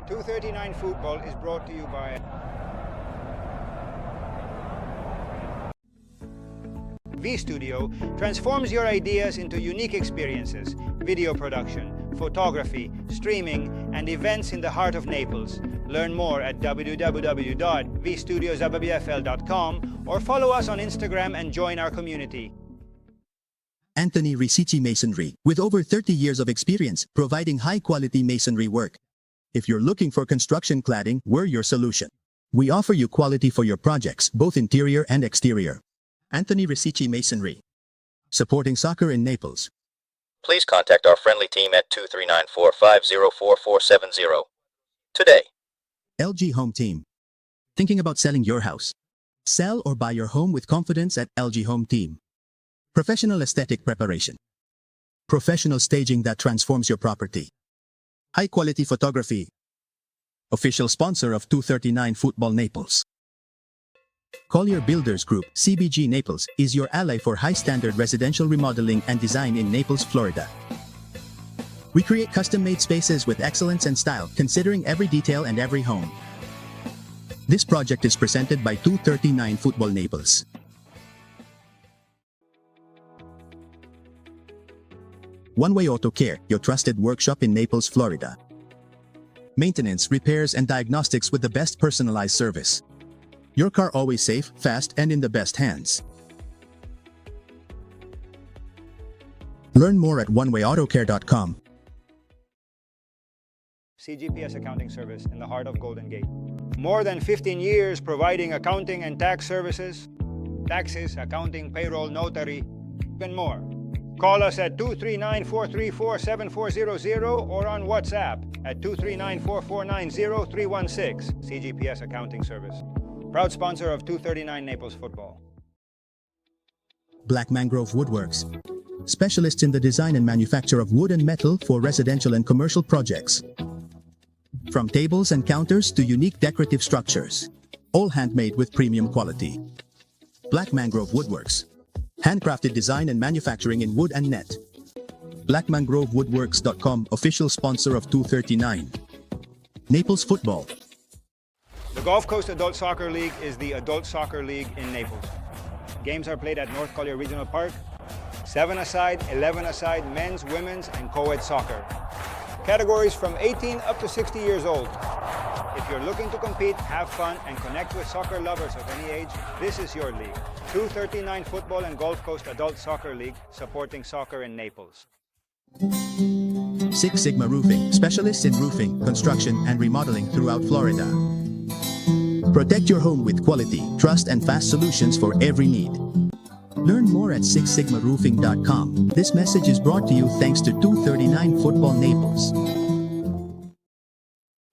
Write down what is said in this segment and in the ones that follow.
239 Football is brought to you by V-Studio transforms your ideas into unique experiences, video production, photography, streaming, and events in the heart of Naples. Learn more at www.vstudiosababfl.com or follow us on Instagram and join our community. Anthony Risici Masonry, with over 30 years of experience providing high-quality masonry work. If you're looking for construction cladding, we're your solution. We offer you quality for your projects, both interior and exterior. Anthony Risici Masonry. Supporting soccer in Naples. Please contact our friendly team at 239-450-4470. Today. LG Home Team. Thinking about selling your house? Sell or buy your home with confidence at LG Home Team. Professional aesthetic preparation. Professional staging that transforms your property. High-quality photography. Official sponsor of 239 Football Naples. Collier Builders Group, CBG Naples, is your ally for high-standard residential remodeling and design in Naples, Florida. We create custom-made spaces with excellence and style, considering every detail and every home. This project is presented by 239 Football Naples. One Way Auto Care, your trusted workshop in Naples, Florida. Maintenance, repairs, and diagnostics with the best personalized service. Your car always safe, fast, and in the best hands. Learn more at onewayautocare.com. CGPS Accounting Service in the heart of Golden Gate. More than 15 years providing accounting and tax services, taxes, accounting, payroll, notary, and more. Call us at 239-434-7400 or on WhatsApp at 239-449-0316. CGPS Accounting Service. Proud sponsor of 239 Naples Football. Black Mangrove Woodworks. Specialists in the design and manufacture of wood and metal for residential and commercial projects. From tables and counters to unique decorative structures. All handmade with premium quality. Black Mangrove Woodworks. Handcrafted design and manufacturing in wood and net. BlackMangroveWoodworks.com, official sponsor of 239 Naples Football. The Gulf Coast Adult Soccer League is the adult soccer league in Naples. Games are played at North Collier Regional Park. 7-a-side, 11-a-side, men's, women's, and co-ed soccer. Categories from 18 up to 60 years old. If you're looking to compete, have fun, and connect with soccer lovers of any age, this is your league. 239 Football and Gulf Coast Adult Soccer League, supporting soccer in Naples. Six Sigma Roofing, specialists in roofing, construction, and remodeling throughout Florida. Protect your home with quality, trust, and fast solutions for every need. Learn more at sixsigmaroofing.com. This message is brought to you thanks to 239 Football Naples.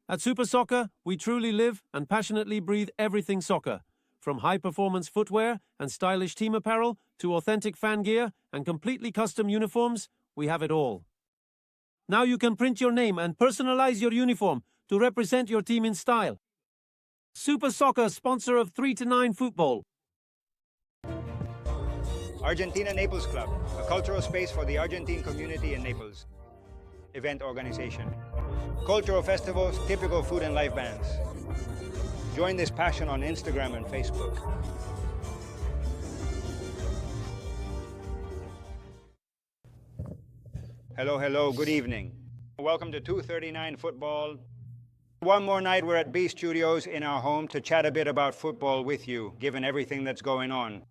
At Super Soccer, we truly live and passionately breathe everything soccer. From high-performance footwear and stylish team apparel to authentic fan gear and completely custom uniforms, we have it all. Now you can print your name and personalize your uniform to represent your team in style. Super Soccer, sponsor of 3-9 Football. Argentina Naples Club, a cultural space for the Argentine community in Naples. Event organization. Cultural festivals, typical food and live bands. Join this passion on Instagram and Facebook. Hello, good evening. Welcome to 239 Football. One more night we're at B Studios in our home to chat a bit about football with you, given everything that's going on.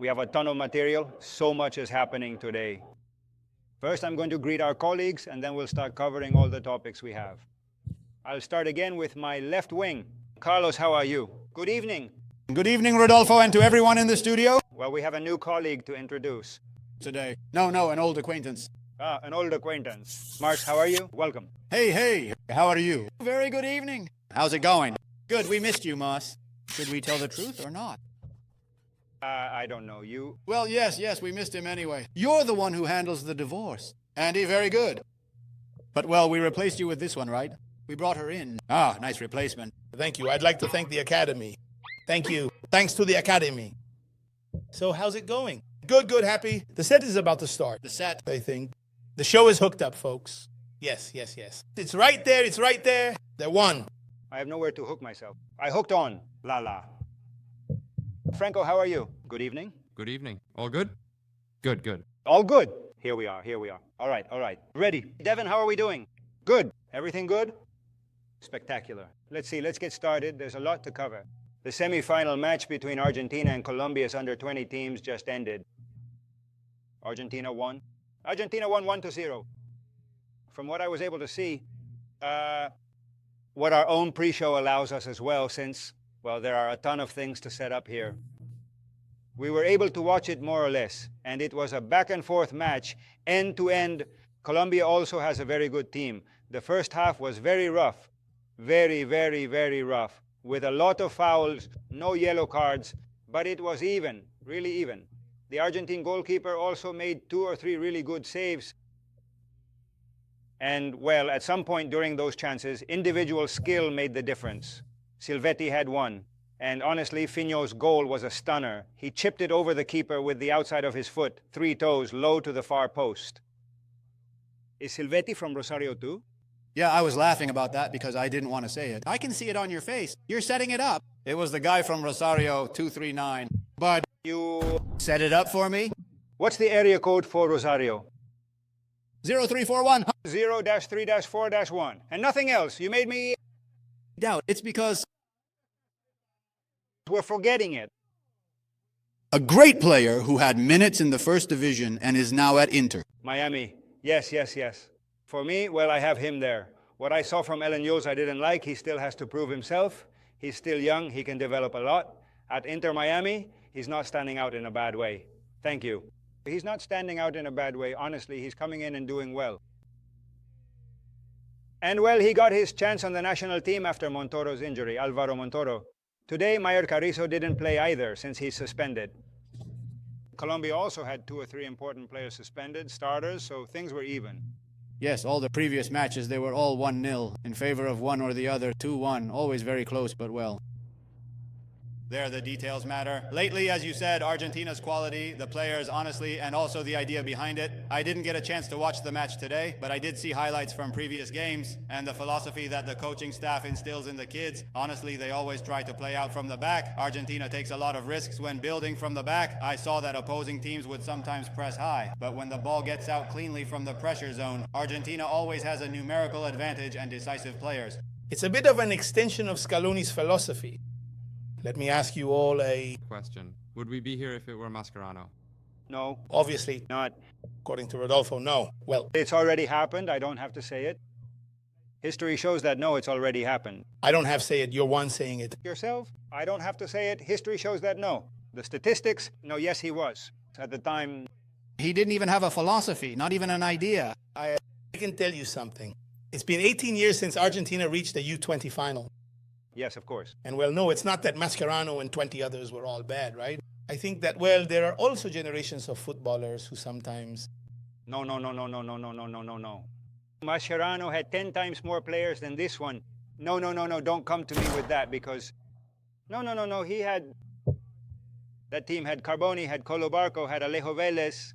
We have a ton of material, so much is happening today. First, I'm going to greet our colleagues, and then we'll start covering all the topics we have. I'll start again with my left wing. Carlos, how are you? Good evening. Good evening, Rodolfo, and to everyone in the studio. Well, we have a new colleague to introduce. Today. No, an old acquaintance. An old acquaintance. Mark, how are you? Welcome. Hey, how are you? Very good evening. How's it going? Good, we missed you, Moss. Should we tell the truth or not? I don't know. You? Well, yes, we missed him anyway. You're the one who handles the divorce. Andy, very good. But, well, we replaced you with this one, right? We brought her in. Ah, nice replacement. Thank you. I'd like to thank the Academy. Thank you. Thanks to the Academy. So, how's it going? Good, happy. The set is about to start. The set? I think. The show is hooked up, folks. Yes, yes, yes. It's right there. It's right there. They won. I have nowhere to hook myself. I hooked on. La la. Franco, how are you? Good evening. Good evening. All good? Good, good. All good. Here we are. Here we are. All right, all right. Ready. Devin, how are we doing? Good. Everything good? Spectacular. Let's see. Let's get started. There's a lot to cover. The semifinal match between Argentina and Colombia's under-20 teams just ended. Argentina won. Argentina won 1-0. From what I was able to see, what our own pre-show allows us as well, since, well, there are a ton of things to set up here. We were able to watch it more or less, and it was a back-and-forth match, end-to-end. Colombia also has a very good team. The first half was very rough, very, very, very rough, with a lot of fouls, no yellow cards, but it was even, really even. The Argentine goalkeeper also made 2 or 3 really good saves. And, well, at some point during those chances, individual skill made the difference. Silvetti had one. And honestly, Finho's goal was a stunner. He chipped it over the keeper with the outside of his foot, 3 toes, low to the far post. Is Silvetti from Rosario too? Yeah, I was laughing about that because I didn't want to say it. I can see it on your face. You're setting it up. It was the guy from Rosario 239. But You... set it up for me? What's the area code for Rosario? 0341. 0-3-4-1. And nothing else. You made me... Doubt. It's because We're forgetting it. a great player who had minutes in the first division and is now at Inter. Miami. Yes, yes, yes. For me, well, I have him there. What I saw from Elaños I didn't like. He still has to prove himself. He's still young. He can develop a lot. At Inter Miami, he's not standing out in a bad way. Thank you. He's not standing out in a bad way. Honestly, he's coming in and doing well. And, well, he got his chance on the national team after Montoro's injury, Alvaro Montoro. Today, Mayer Carrizo didn't play either since he's suspended. Colombia also had 2 or 3 important players suspended, starters, so things were even. Yes, all the previous matches, they were all 1-0 in favor of one or the other, 2-1. Always very close, but well. There, the details matter. Lately, as you said, Argentina's quality, the players, honestly, and also the idea behind it. I didn't get a chance to watch the match today, but I did see highlights from previous games, and the philosophy that the coaching staff instills in the kids. Honestly, they always try to play out from the back. Argentina takes a lot of risks when building from the back. I saw that opposing teams would sometimes press high, but when the ball gets out cleanly from the pressure zone, Argentina always has a numerical advantage and decisive players. It's a bit of an extension of Scaloni's philosophy. Let me ask you all a... Question. Would we be here if it were Mascherano? No, Obviously, not. according to Rodolfo, no. Well, It's already happened. I don't have to say it. History shows that no, it's already happened. I don't have to say it. You're one saying it. Yourself? I don't have to say it. History shows that no. The statistics? No, yes, he was. At the time, He didn't even have a philosophy, not even an idea. I can tell you something. It's been 18 years since Argentina reached the U20 final. yes, of course. And well, no, it's not that Mascherano and 20 others were all bad, right? I think that, well, there are also generations of footballers who sometimes... No, no, no, no, no, no, no, no, no, no, no. Mascherano had 10 times more players than this one. No, no, no, no, don't come to me with that because... No, no, no, no, he had... That team had Carboni, had Colobarco, had Alejo Vélez.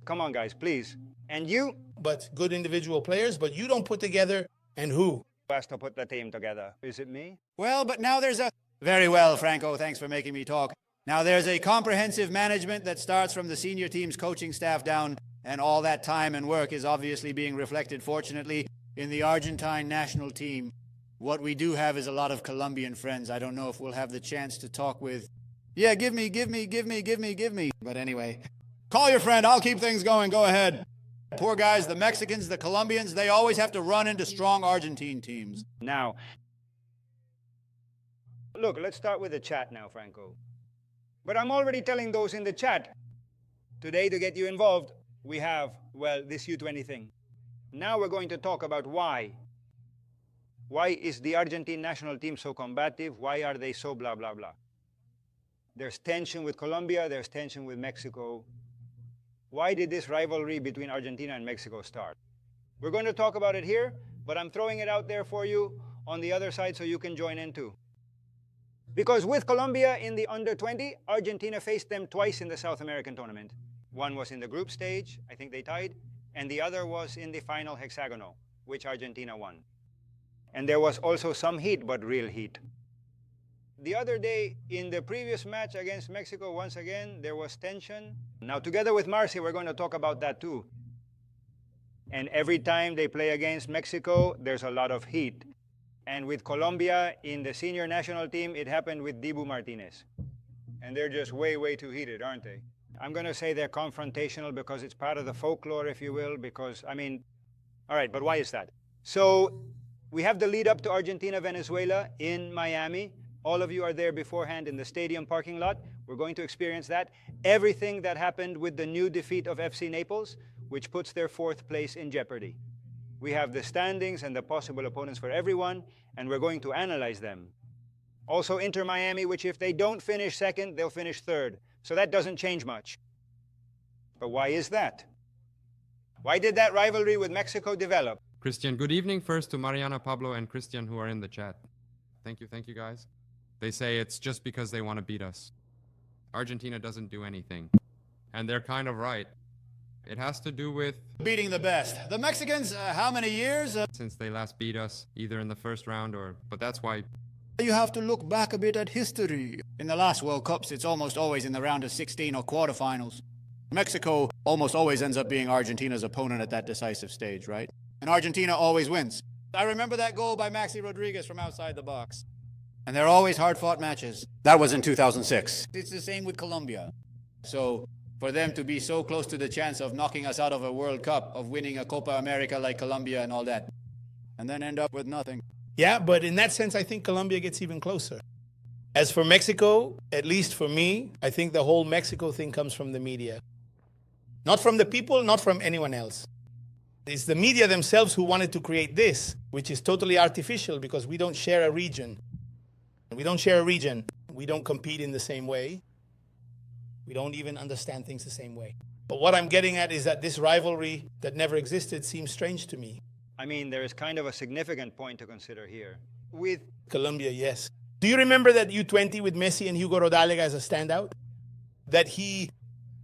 Come on, guys, please. And you But good individual players, but you don't put together, and who? asked to put the team together. Is it me? Well, but now there's a... Very well, Franco, thanks for making me talk. Now there's a comprehensive management that starts from the senior team's coaching staff down, and all that time and work is obviously being reflected, fortunately, in the Argentine national team. What we do have is a lot of Colombian friends. I don't know if we'll have the chance to talk with... Yeah, give me. But anyway, call your friend, I'll keep things going, go ahead. Poor guys, the Mexicans, the Colombians, they always have to run into strong Argentine teams. Now, look, let's start with the chat now, Franco. But I'm already telling those in the chat. Today, to get you involved, we have, well, this U20 thing. Now we're going to talk about why. Why is the Argentine national team so combative? Why are they so blah, blah, blah? There's tension with Colombia, there's tension with Mexico. Why did this rivalry between Argentina and Mexico start? We're going to talk about it here, but I'm throwing it out there for you on the other side so you can join in too. Because with Colombia in the under-20, Argentina faced them twice in the South American tournament. One was in the group stage, I think they tied, and the other was in the final hexagonal. which Argentina won. And there was also some heat, but real heat. The other day, in the previous match against Mexico, once again, there was tension. Now, together with Marcy, we're going to talk about that too. And every time they play against Mexico, there's a lot of heat. And with Colombia in the senior national team, it happened with Dibu Martinez. And they're just way, way too heated, aren't they? I'm going to say they're confrontational because it's part of the folklore, if you will, because, I mean, all right, but why is that? So we have the lead up to Argentina-Venezuela in Miami. All of you are there beforehand in the stadium parking lot. We're going to experience that. Everything that happened with the new defeat of FC Naples, which puts their 4th place in jeopardy. We have the standings and the possible opponents for everyone, and we're going to analyze them. Also Inter Miami, which if they don't finish 2nd, they'll finish 3rd. So that doesn't change much. But why is that? Why did that rivalry with Mexico develop? Christian, good evening first to Mariana, Pablo, and Christian who are in the chat. Thank you guys. They say it's just because they want to beat us. Argentina doesn't do anything. And they're kind of right. It has to do with Beating the best. The Mexicans, how many years? since they last beat us, either in the first round or... But that's why... You have to look back a bit at history. In the last World Cups, it's almost always in the round of 16 or quarterfinals. Mexico almost always ends up being Argentina's opponent at that decisive stage, right? And Argentina always wins. I remember that goal by Maxi Rodriguez from outside the box. And they're always hard-fought matches. That was in 2006. It's the same with Colombia. So for them to be so close to the chance of knocking us out of a World Cup, of winning a Copa America like Colombia and all that, and then end up with nothing. Yeah, but in that sense, I think Colombia gets even closer. As for Mexico, at least for me, I think the whole Mexico thing comes from the media. Not from the people, not from anyone else. It's the media themselves who wanted to create this, which is totally artificial because we don't share a region. We don't share a region. We don't compete in the same way. We don't even understand things the same way. But what I'm getting at is that this rivalry that never existed seems strange to me. I mean, there is kind of a significant point to consider here. With Colombia, yes. Do you remember that U20 with Messi and Hugo Rodallega as a standout? That he,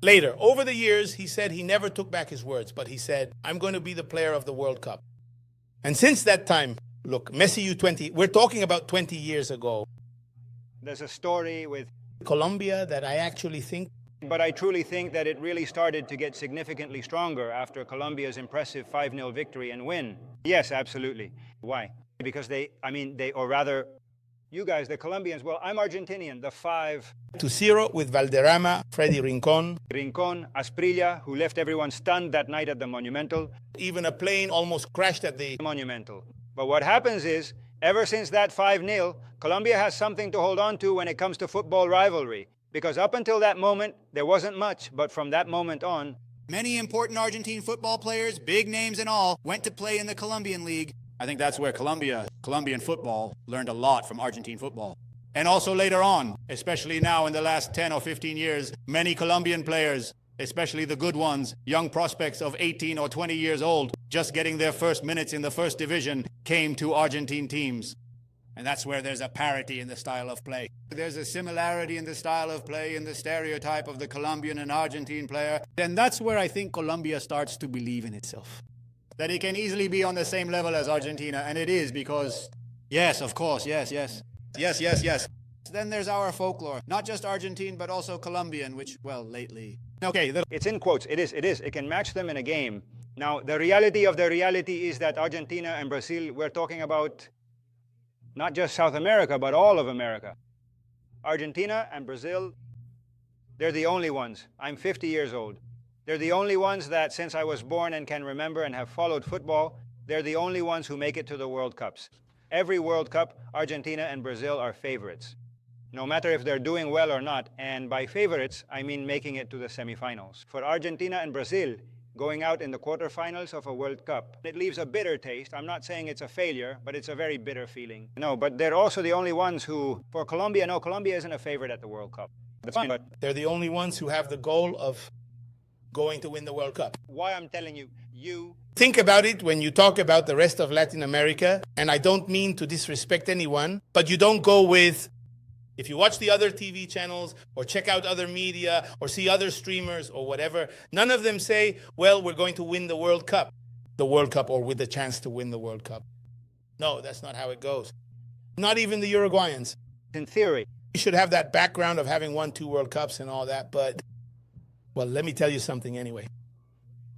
later, over the years, he said he never took back his words, but he said, I'm going to be the player of the World Cup. And since that time, look, Messi U20, we're talking about 20 years ago. there's a story with Colombia that I actually think. But I truly think that it really started to get significantly stronger after Colombia's impressive 5-0 victory and win. Yes, absolutely. Why? Because or rather, you guys, the Colombians, well, I'm Argentinian, the 5. To Cerro with Valderrama, Freddy Rincon. Rincon, Asprilla, who left everyone stunned that night at the Monumental. Even a plane almost crashed at the Monumental. But what happens is, ever since that 5-0, Colombia has something to hold on to when it comes to football rivalry. Because up until that moment, there wasn't much, but from that moment on, many important Argentine football players, big names and all, went to play in the Colombian league. I think that's where Colombian football, learned a lot from Argentine football. And also later on, especially now in the last 10 or 15 years, many Colombian players, especially the good ones, young prospects of 18 or 20 years old, just getting their first minutes in the first division, came to Argentine teams. And that's where there's a parity in the style of play. There's a similarity in the style of play, in the stereotype of the Colombian and Argentine player. And that's where I think Colombia starts to believe in itself. That it can easily be on the same level as Argentina, and it is because, yes, of course, yes. Then there's our folklore, not just Argentine, but also Colombian, which, well, lately. Okay, it's in quotes, it is. It can match them in a game. Now, the reality of the reality is that Argentina and Brazil, we're talking about not just South America, but all of America. Argentina and Brazil, they're the only ones. I'm 50 years old. They're the only ones that, since I was born and can remember and have followed football, they're the only ones who make it to the World Cups. Every World Cup, Argentina and Brazil are favorites, no matter if they're doing well or not. And by favorites, I mean making it to the semifinals. For Argentina and Brazil, going out in the quarterfinals of a World Cup, it leaves a bitter taste. I'm not saying it's a failure, but it's a very bitter feeling. No, but they're also the only ones who, for Colombia, no, Colombia isn't a favorite at the World Cup. That's fine, but they're the only ones who have the goal of going to win the World Cup. Why I'm telling you think about it when you talk about the rest of Latin America, and I don't mean to disrespect anyone, but you don't go with, if you watch the other TV channels or check out other media or see other streamers or whatever, none of them say, well, we're going to win the World Cup. the World Cup or with the chance to win the World Cup. No, that's not how it goes. Not even the Uruguayans. In theory. You should have that background of having won 2 World Cups and all that, but, well, let me tell you something anyway.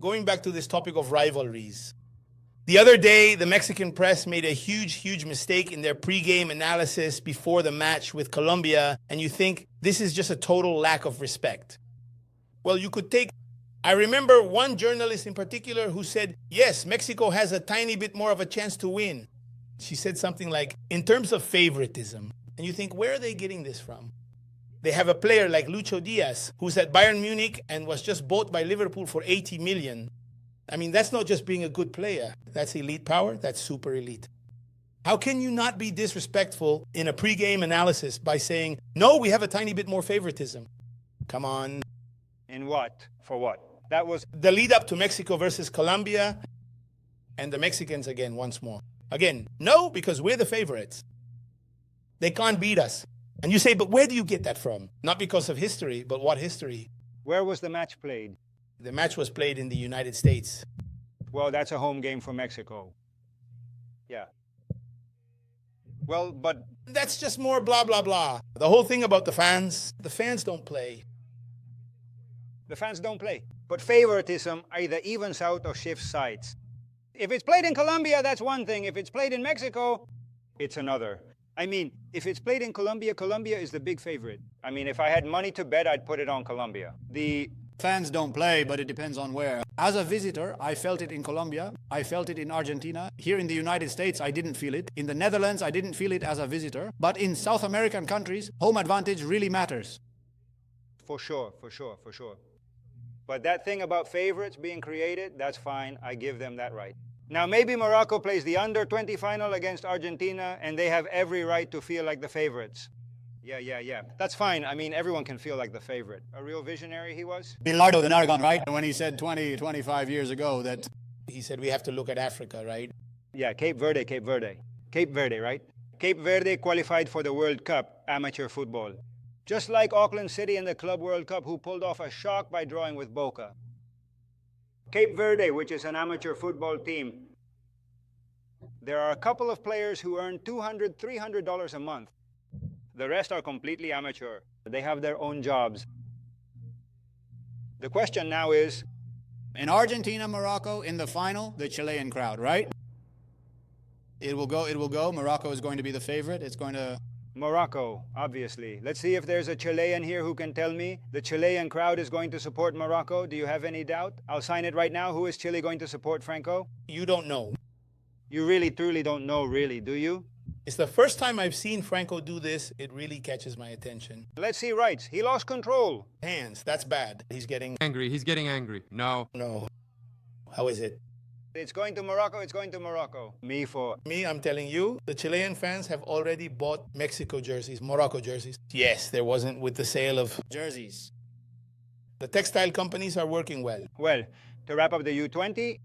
Going back to this topic of rivalries. The other day, the Mexican press made a huge mistake in their pregame analysis before the match with Colombia, and you think this is just a total lack of respect. Well, you could take... I remember one journalist in particular who said, yes, Mexico has a tiny bit more of a chance to win. She said something like, in terms of favoritism. And you think, where are they getting this from? They have a player like Lucho Diaz, who's at Bayern Munich and was just bought by Liverpool for 80 million. I mean, that's not just being a good player. That's elite power. That's super elite. How can you not be disrespectful in a pregame analysis by saying, no, we have a tiny bit more favoritism? Come on. In what? For what? That was The lead up to Mexico versus Colombia and the Mexicans again once more. Again, no, because we're the favorites. They can't beat us. And you say, but where do you get that from? Not because of history, but what history? Where was the match played? The match was played in the United States. Well, that's a home game for Mexico. Yeah. Well, but That's just more blah, blah, blah. The whole thing about the fans don't play. the fans don't play. But favoritism either evens out or shifts sides. If it's played in Colombia, that's one thing. If it's played in Mexico, it's another. I mean, if it's played in Colombia, Colombia is the big favorite. I mean, if I had money to bet, I'd put it on Colombia. The Fans don't play, but it depends on where. As a visitor, I felt it in Colombia. I felt it in Argentina. Here in the United States, I didn't feel it. In the Netherlands, I didn't feel it as a visitor. But in South American countries, home advantage really matters. For sure. But that thing about favorites being created, that's fine. I give them that right. Now, maybe Morocco plays the under-20 final against Argentina, and they have every right to feel like the favorites. Yeah. That's fine. I mean, everyone can feel like the favorite. A real visionary he was. Bilardo de Nargon, right? When he said 25 years ago that He said we have to look at Africa, right? Yeah, Cape Verde, right? Cape Verde qualified for the World Cup, amateur football. Just like Auckland City in the Club World Cup, who pulled off a shock by drawing with Boca. Cape Verde, which is an amateur football team, there are a couple of players who earn $200, $300 a month. The rest are completely amateur. They have their own jobs. The question now is, in Argentina, Morocco, in the final, the Chilean crowd, right? It will go. Morocco is going to be the favorite. It's going to... Morocco, obviously. Let's see if there's a Chilean here who can tell me the Chilean crowd is going to support Morocco. Do you have any doubt? I'll sign it right now. Who is Chile going to support, Franco? You don't know. You really, truly don't know, really, do you? It's the first time I've seen Franco do this. It really catches my attention. Let's see rights. He lost control. Hands, that's bad. He's getting... He's getting angry. No. No. How is it? It's going to Morocco, it's going to Morocco. Me, I'm telling you, the Chilean fans have already bought Mexico jerseys, Morocco jerseys. Yes, there wasn't with the sale of jerseys. The textile companies are working well. Well, to wrap up the U20,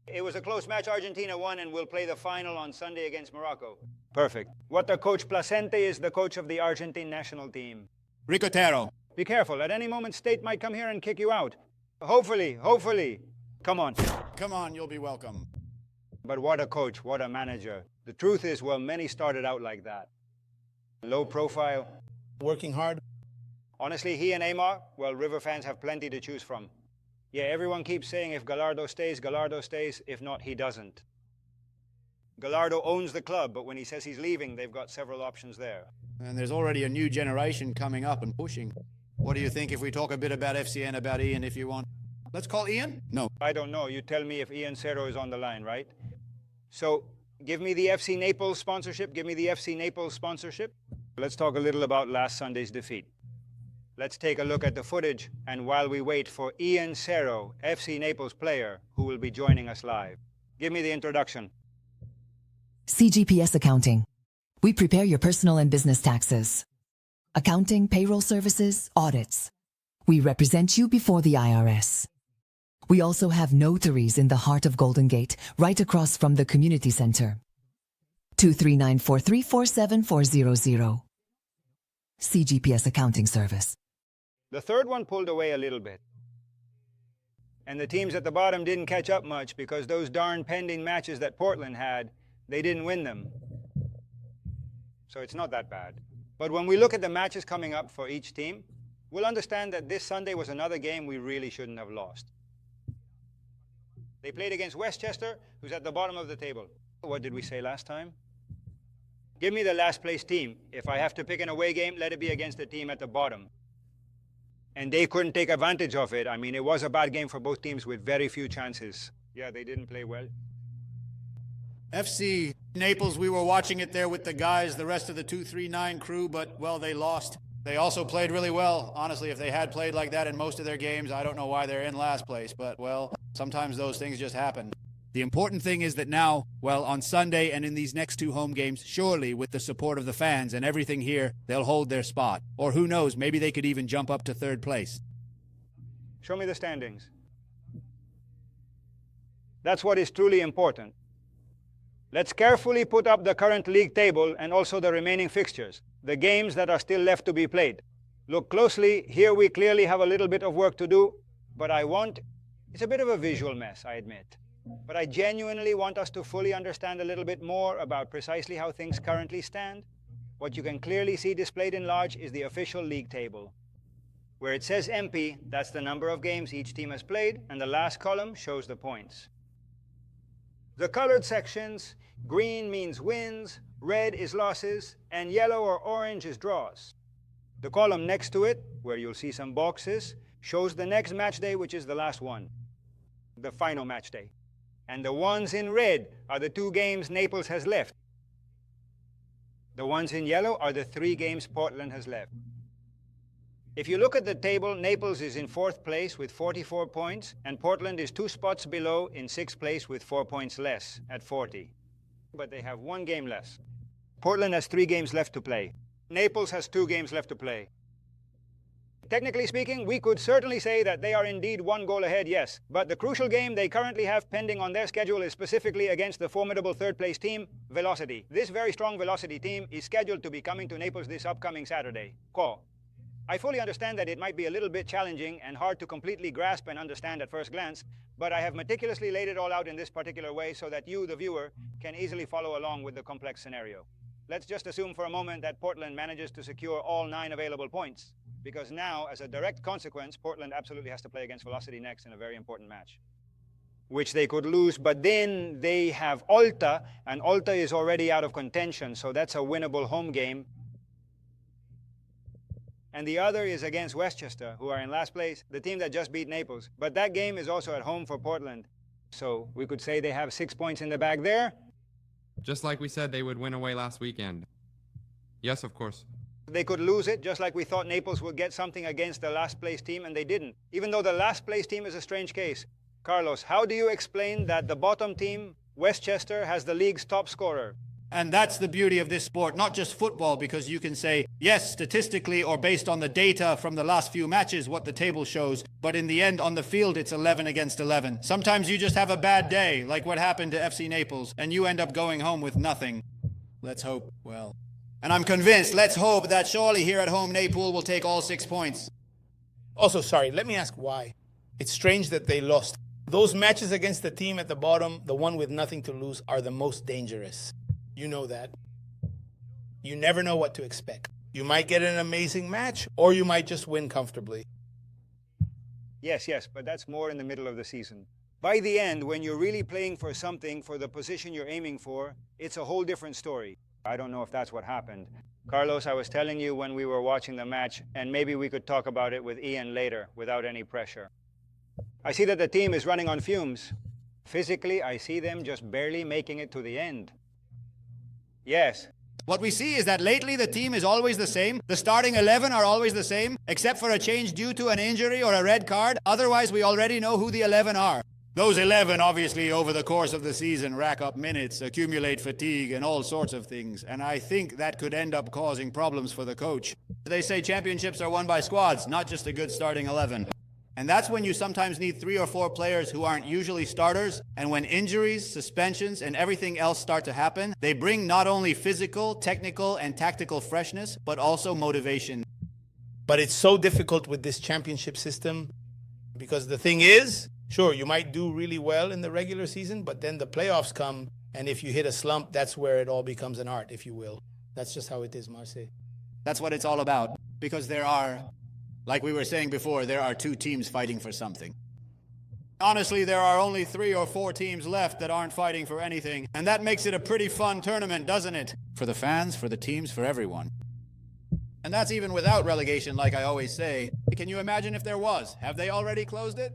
it was a close match. Argentina won and will play the final on Sunday against Morocco. Perfect. What the coach Placente is the coach of the Argentine national team. Ricotero. Be careful. At any moment, State might come here and kick you out. Hopefully. Come on. Come on, you'll be welcome. But what a coach, what a manager. The truth is, well, many started out like that. Low profile. Working hard. Honestly, he and Aymar, well, River fans have plenty to choose from. Yeah, everyone keeps saying if Gallardo stays. If not, he doesn't. Gallardo owns the club, but when he says he's leaving, they've got several options there. And there's already a new generation coming up and pushing. What do you think if we talk a bit about FCN, about Ian, if you want? Let's call Ian? No. I don't know. You tell me if Ian Cerro is on the line, right? So, give me the FC Naples sponsorship. Let's talk a little about last Sunday's defeat. Let's take a look at the footage, and while we wait for Ian Cerro, FC Naples player, who will be joining us live. Give me the introduction. CGPS Accounting. We prepare your personal and business taxes. Accounting, payroll services, audits. We represent you before the IRS. We also have notaries in the heart of Golden Gate, right across from the community center. 239-434-7400. CGPS Accounting Service. The third one pulled away a little bit. And the teams at the bottom didn't catch up much because those darn pending matches that Portland had, they didn't win them. So it's not that bad. But when we look at the matches coming up for each team, we'll understand that this Sunday was another game we really shouldn't have lost. They played against Westchester, who's at the bottom of the table. What did we say last time? Give me the last place team. If I have to pick an away game, let it be against the team at the bottom. And they couldn't take advantage of it. I mean, it was a bad game for both teams with very few chances. Yeah, they didn't play well. FC Naples, we were watching it there with the guys, the rest of the 239 crew, but, well, they lost. They also played really well. Honestly, if they had played like that in most of their games, I don't know why they're in last place, but, well, sometimes those things just happen. The important thing is that now, well, on Sunday and in these next two home games, surely with the support of the fans and everything here, they'll hold their spot. Or who knows, maybe they could even jump up to third place. Show me the standings. That's what is truly important. Let's carefully put up the current league table and also the remaining fixtures, the games that are still left to be played. Look closely. Here we clearly have a little bit of work to do, but it's a bit of a visual mess, I admit. But I genuinely want us to fully understand a little bit more about precisely how things currently stand. What you can clearly see displayed in large is the official league table. Where it says MP, that's the number of games each team has played, and the last column shows the points. The colored sections, green means wins, red is losses, and yellow or orange is draws. The column next to it, where you'll see some boxes, shows the next match day, which is the last one, the final match day. And the ones in red are the 2 games Naples has left. The ones in yellow are the 3 games Portland has left. If you look at the table, Naples is in 4th place with 44 points, and Portland is 2 spots below in 6th place with 4 points less at 40. But they have 1 game less. Portland has 3 games left to play. Naples has 2 games left to play. Technically speaking, we could certainly say that they are indeed 1 goal ahead, yes. But the crucial game they currently have pending on their schedule is specifically against the formidable 3rd place team, Velocity. This very strong Velocity team is scheduled to be coming to Naples this upcoming Saturday. I fully understand that it might be a little bit challenging and hard to completely grasp and understand at first glance, but I have meticulously laid it all out in this particular way so that you, the viewer, can easily follow along with the complex scenario. Let's just assume for a moment that Portland manages to secure all 9 available points, because now, as a direct consequence, Portland absolutely has to play against Velocity next in a very important match, which they could lose, but then they have Alta, and Alta is already out of contention, so that's a winnable home game. And the other is against Westchester, who are in last place, the team that just beat Naples. But that game is also at home for Portland. So we could say they have 6 points in the bag there. Just like we said they would win away last weekend. Yes, of course. They could lose it, just like we thought Naples would get something against the last place team, and they didn't. Even though the last place team is a strange case. Carlos, how do you explain that the bottom team, Westchester, has the league's top scorer? And that's the beauty of this sport, not just football, because you can say, yes, statistically or based on the data from the last few matches, what the table shows, but in the end, on the field, it's 11 against 11. Sometimes you just have a bad day, like what happened to FC Naples, and you end up going home with nothing. Let's hope, well. And I'm convinced, let's hope that surely here at home, Naples will take all 6 points. Also, sorry, let me ask why. It's strange that they lost. Those matches against the team at the bottom, the one with nothing to lose, are the most dangerous. You know that. You never know what to expect. You might get an amazing match, or you might just win comfortably. Yes, but that's more in the middle of the season. By the end, when you're really playing for something, for the position you're aiming for, it's a whole different story. I don't know if that's what happened. Carlos, I was telling you when we were watching the match, and maybe we could talk about it with Ian later, without any pressure. I see that the team is running on fumes. Physically, I see them just barely making it to the end. Yes. What we see is that lately the team is always the same. The starting 11 are always the same, except for a change due to an injury or a red card. Otherwise, we already know who the 11 are. Those 11, obviously, over the course of the season, rack up minutes, accumulate fatigue, and all sorts of things. And I think that could end up causing problems for the coach. They say championships are won by squads, not just a good starting 11. And that's when you sometimes need 3 or 4 players who aren't usually starters, and when injuries, suspensions, and everything else start to happen, they bring not only physical, technical, and tactical freshness, but also motivation. But it's so difficult with this championship system, because the thing is, Sure, you might do really well in the regular season, but then the playoffs come, and if you hit a slump, that's where it all becomes an art, if you will. That's just how it is, Marseille. That's what it's all about. Because there are, like we were saying before, there are two teams fighting for something. Honestly, there are only 3 or 4 teams left that aren't fighting for anything, and that makes it a pretty fun tournament, doesn't it? For the fans, for the teams, for everyone. And that's even without relegation, like I always say. Can you imagine if there was? Have they already closed it?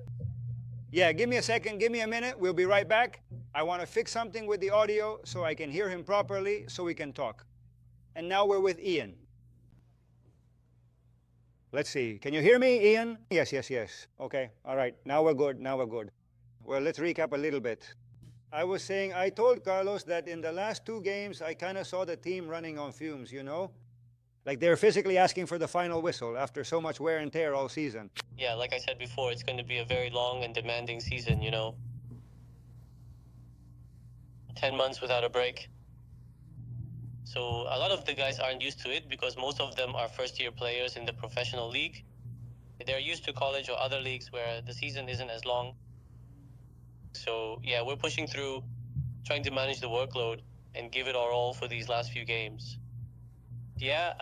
Yeah, give me a second, give me a minute. We'll be right back. I want to fix something with the audio so I can hear him properly so we can talk. And now we're with Ian. Let's see. Can you hear me, Ian? Yes, yes, yes. Okay, all right. Now we're good, now we're good. Well, let's recap a little bit. I was saying, I told Carlos that in the last 2 games, I kind of saw the team running on fumes, you know? Like they're physically asking for the final whistle after so much wear and tear all season. Yeah, like I said before, it's going to be a very long and demanding season, you know. 10 months without a break. So a lot of the guys aren't used to it because most of them are first-year players in the professional league. They're used to college or other leagues where the season isn't as long. So yeah, we're pushing through, trying to manage the workload and give it our all for these last few games. Yeah,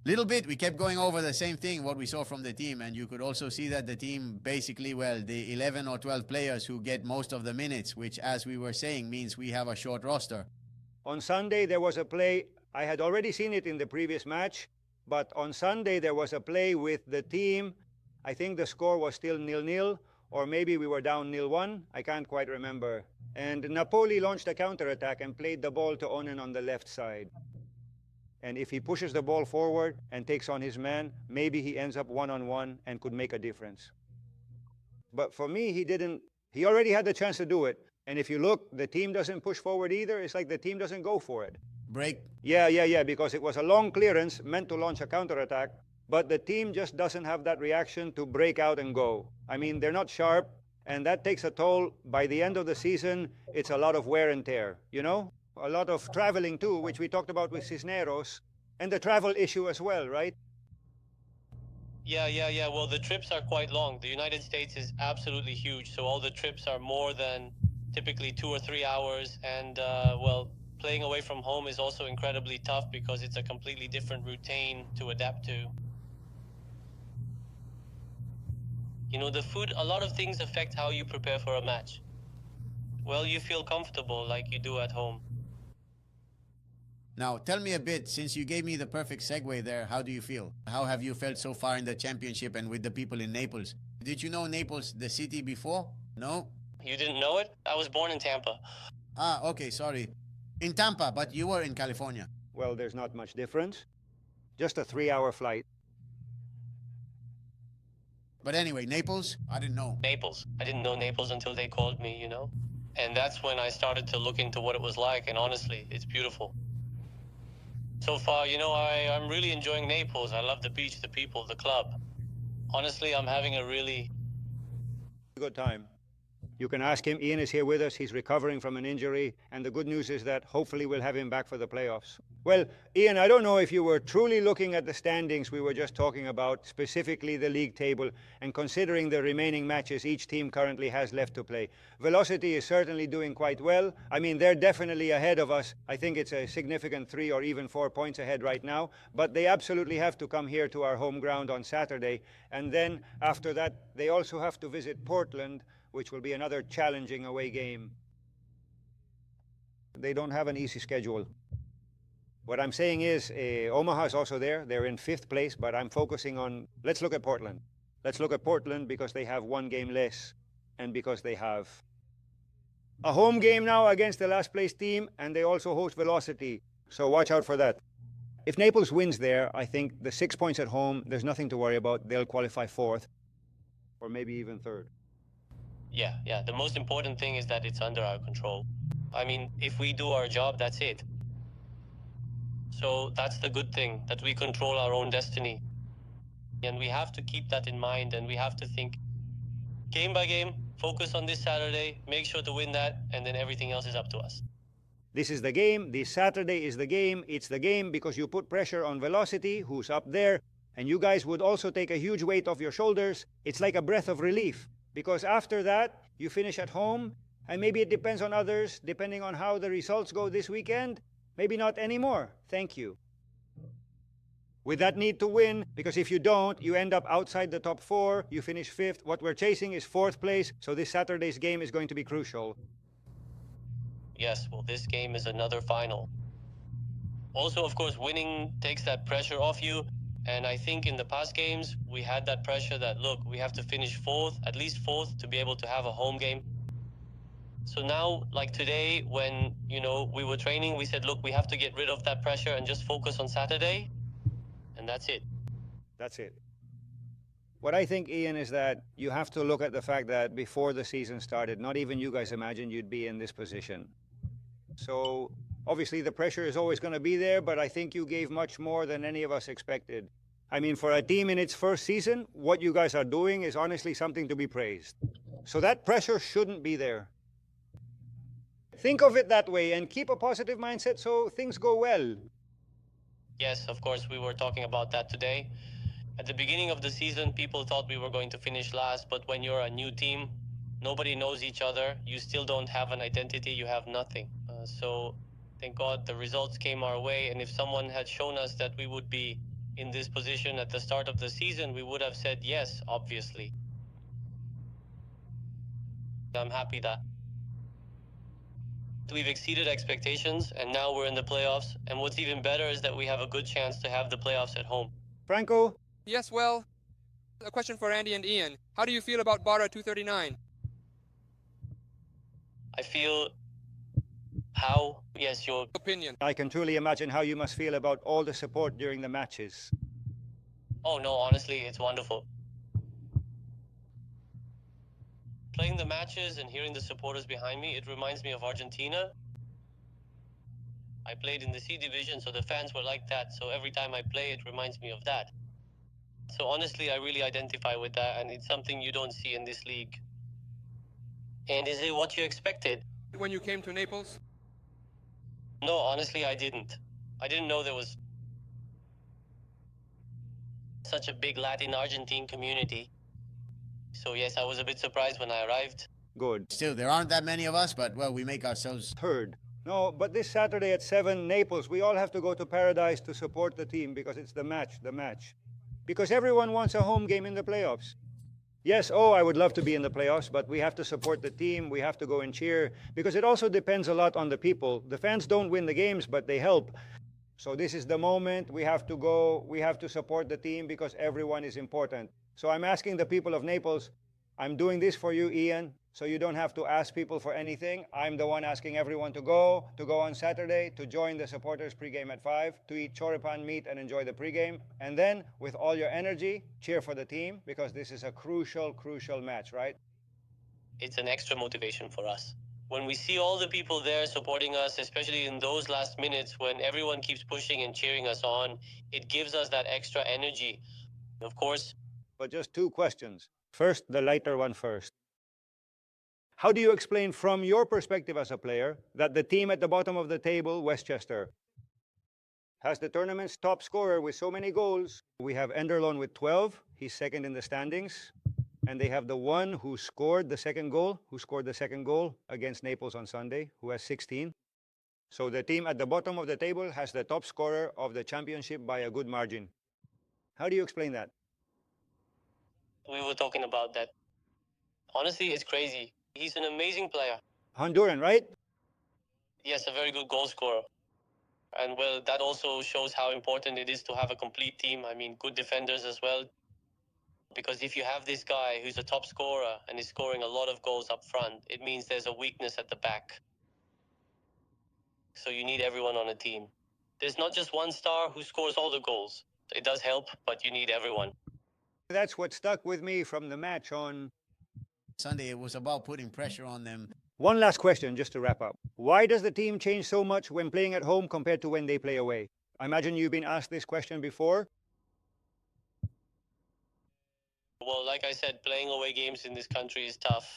Little bit, we kept going over the same thing, what we saw from the team, and you could also see that the team basically, well, the 11 or 12 players who get most of the minutes, which, as we were saying, means we have a short roster. On Sunday, there was a play. I had already seen it in the previous match, but on Sunday, there was a play with the team. I think the score was still 0-0, or maybe we were down 0-1. I can't quite remember. And Napoli launched a counterattack and played the ball to Onen on the left side. And if he pushes the ball forward and takes on his man, maybe he ends up one-on-one and could make a difference. But for me, he already had the chance to do it. And if you look, the team doesn't push forward either. It's like the team doesn't go for it. Break. Yeah, because it was a long clearance meant to launch a counterattack, but the team just doesn't have that reaction to break out and go. I mean, they're not sharp, and that takes a toll. By the end of the season, it's a lot of wear and tear, you know? A lot of traveling too, which we talked about with Cisneros, and the travel issue as well, right? Yeah. Well, the trips are quite long. The United States is absolutely huge, so all the trips are more than typically 2 or 3 hours. And, well, playing away from home is also incredibly tough because it's a completely different routine to adapt to. You know, the food, a lot of things affect how you prepare for a match. Well, you feel comfortable like you do at home. Now, tell me a bit, since you gave me the perfect segue there, how do you feel? How have you felt so far in the championship and with the people in Naples? Did you know Naples, the city, before? No? You didn't know it? I was born in Tampa. Ah, okay, sorry. In Tampa, but you were in California. Well, there's not much difference. Just a 3-hour flight. But anyway, Naples, I didn't know. Naples. I didn't know Naples until they called me, you know? And that's when I started to look into what it was like, and honestly, it's beautiful. So far, you know, I'm really enjoying Naples. I love the beach, the people, the club. Honestly, I'm having a really good time. You can ask him. Ian is here with us. He's recovering from an injury. And the good news is that hopefully we'll have him back for the playoffs. Well, Ian, I don't know if you were truly looking at the standings we were just talking about, specifically the league table, and considering the remaining matches each team currently has left to play. Velocity is certainly doing quite well. I mean, they're definitely ahead of us. I think it's a significant 3 or even 4 points ahead right now. But they absolutely have to come here to our home ground on Saturday. And then after that, they also have to visit Portland, which will be another challenging away game. They don't have an easy schedule. What I'm saying is Omaha is also there. They're in 5th place, but I'm focusing on, let's look at Portland. Let's look at Portland because they have 1 game less and because they have a home game now against the last place team, and they also host Velocity. So watch out for that. If Naples wins there, I think the 6 points at home, there's nothing to worry about. They'll qualify 4th or maybe even 3rd. Yeah. The most important thing is that it's under our control. I mean, if we do our job, that's it. So that's the good thing, that we control our own destiny. And we have to keep that in mind, and we have to think game by game, focus on this Saturday, make sure to win that, and then everything else is up to us. This is the game. This Saturday is the game. It's the game because you put pressure on Velocity, who's up there, and you guys would also take a huge weight off your shoulders. It's like a breath of relief Because after that, you finish at home, and maybe it depends on others, depending on how the results go this weekend, maybe not anymore. Thank you. With that need to win, because if you don't, you end up outside the top 4, you finish 5th. What we're chasing is 4th place, so this Saturday's game is going to be crucial. Yes, well, this game is another final. Also, of course, winning takes that pressure off you. And I think in the past games, we had that pressure that, look, we have to finish 4th, at least 4th, to be able to have a home game. So now, like today, when, we were training, we said, look, we have to get rid of that pressure and just focus on Saturday. And that's it. That's it. What I think, Ian, is that you have to look at the fact that before the season started, not even you guys imagined you'd be in this position. So obviously the pressure is always going to be there, but I think you gave much more than any of us expected. I mean, for a team in its first season, what you guys are doing is honestly something to be praised. So that pressure shouldn't be there. Think of it that way and keep a positive mindset so things go well. Yes, of course, we were talking about that today. At the beginning of the season, people thought we were going to finish last, but when you're a new team, nobody knows each other. You still don't have an identity. You have nothing. So thank God the results came our way. And if someone had shown us that we would be in this position at the start of the season, we would have said yes, obviously. I'm happy that we've exceeded expectations, and now we're in the playoffs. And what's even better is that we have a good chance to have the playoffs at home. Franco? Yes, well, a question for Andy and Ian. How do you feel about Barra 239? I feel how? Yes, your opinion. I can truly imagine how you must feel about all the support during the matches. Oh no, honestly, it's wonderful. Playing the matches and hearing the supporters behind me, it reminds me of Argentina. I played in the C division, so the fans were like that. So every time I play, it reminds me of that. So honestly, I really identify with that, and it's something you don't see in this league. And is it what you expected? When you came to Naples? No, honestly, I didn't. I didn't know there was such a big Latin Argentine community. So yes, I was a bit surprised when I arrived. Good. Still, there aren't that many of us, but, well, we make ourselves heard. No, but this Saturday at 7, Naples, we all have to go to Paradise to support the team because it's the match. Because everyone wants a home game in the playoffs. Yes, I would love to be in the playoffs, but we have to support the team. We have to go and cheer because it also depends a lot on the people. The fans don't win the games, but they help. So this is the moment we have to go. We have to support the team because everyone is important. So I'm asking the people of Naples, I'm doing this for you, Ian, so you don't have to ask people for anything. I'm the one asking everyone to go on Saturday, to join the supporters pregame at 5, to eat choripan meat and enjoy the pregame. And then, with all your energy, cheer for the team, because this is a crucial, crucial match, right? It's an extra motivation for us. When we see all the people there supporting us, especially in those last minutes when everyone keeps pushing and cheering us on, it gives us that extra energy. Of course. But just 2 questions. First, the lighter one first. How do you explain from your perspective as a player that the team at the bottom of the table, Westchester, has the tournament's top scorer with so many goals? We have Enderlon with 12. He's second in the standings. And they have the one who scored the second goal against Naples on Sunday, who has 16. So the team at the bottom of the table has the top scorer of the championship by a good margin. How do you explain that? We were talking about that. Honestly, it's crazy. He's an amazing player. Honduran, right? Yes, a very good goal scorer. And well, that also shows how important it is to have a complete team. I mean, good defenders as well. Because if you have this guy who's a top scorer and is scoring a lot of goals up front, it means there's a weakness at the back. So you need everyone on a team. There's not just one star who scores all the goals. It does help, but you need everyone. That's what stuck with me from the match on Sunday. It was about putting pressure on them. One last question, just to wrap up. Why does the team change so much when playing at home compared to when they play away? I imagine you've been asked this question before. Well, like I said, playing away games in this country is tough.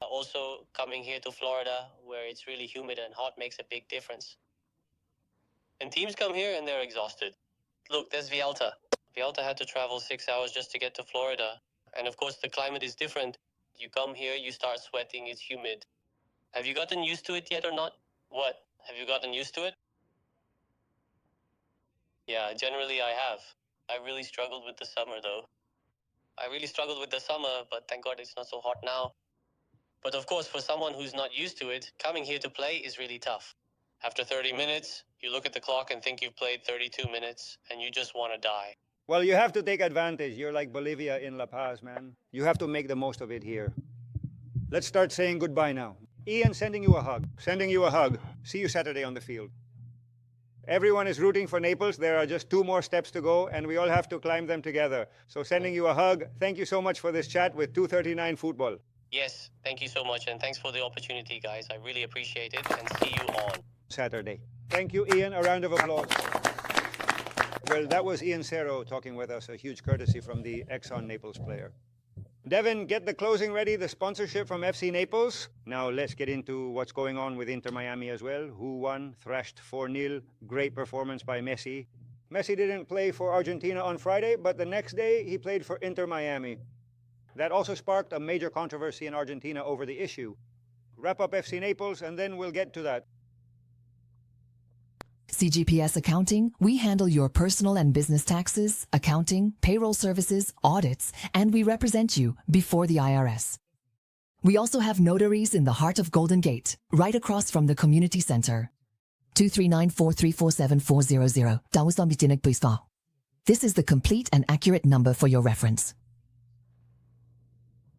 Also, coming here to Florida, where it's really humid and hot, makes a big difference. And teams come here and they're exhausted. Look, there's Vialta. Vialta had to travel 6 hours just to get to Florida. And of course, the climate is different. You come here, you start sweating, it's humid. Have you gotten used to it yet or not? What? Have you gotten used to it? Yeah, generally I have. I really struggled with the summer though. I really struggled with the summer, but thank God it's not so hot now. But of course, for someone who's not used to it, coming here to play is really tough. After 30 minutes, you look at the clock and think you've played 32 minutes, and you just want to die. Well, you have to take advantage. You're like Bolivia in La Paz, man. You have to make the most of it here. Let's start saying goodbye now. Ian, sending you a hug. Sending you a hug. See you Saturday on the field. Everyone is rooting for Naples. There are just 2 more steps to go, and we all have to climb them together. So sending you a hug. Thank you so much for this chat with 239 Football. Yes, thank you so much, and thanks for the opportunity, guys. I really appreciate it, and see you on Saturday. Thank you, Ian. A round of applause. Well, that was Ian Cerro talking with us, a huge courtesy from the Exxon Naples player. Devin, get the closing ready, the sponsorship from FC Naples. Now let's get into what's going on with Inter Miami as well. Who won? Thrashed 4-0. Great performance by Messi. Messi didn't play for Argentina on Friday, but the next day he played for Inter Miami. That also sparked a major controversy in Argentina over the issue. Wrap up FC Naples and then we'll get to that. CGPS Accounting, we handle your personal and business taxes, accounting, payroll services, audits, and we represent you before the IRS. We also have notaries in the heart of Golden Gate, right across from the community center. 239-434-7400. Tawag lang bitinig, please file. This is the complete and accurate number for your reference.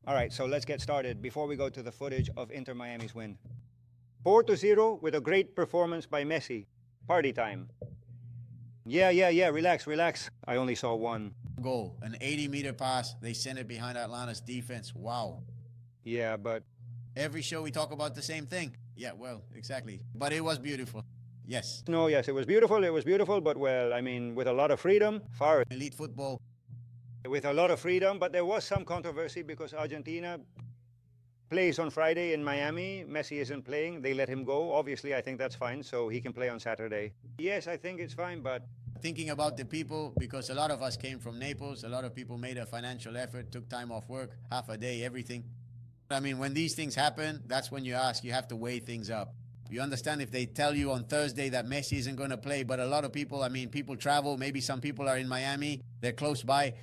All right, so let's get started before we go to the footage of Inter Miami's win. 4-0 with a great performance by Messi. Party time. Yeah, relax. I only saw one. Goal, an 80-meter pass. They sent it behind Atlanta's defense. Wow. Yeah, but... Every show we talk about the same thing. Yeah, well, exactly. But it was beautiful. Yes. No, yes, it was beautiful, but well, I mean, with a lot of freedom, far... Elite football. With a lot of freedom, but there was some controversy because Argentina plays on Friday in Miami. Messi isn't playing. They let him go. Obviously, I think that's fine, so he can play on Saturday. Yes, I think it's fine, but... Thinking about the people, because a lot of us came from Naples, a lot of people made a financial effort, took time off work, half a day, everything. I mean, when these things happen, that's when you have to weigh things up. You understand if they tell you on Thursday that Messi isn't going to play, but a lot of people, I mean, people travel, maybe some people are in Miami, they're close by.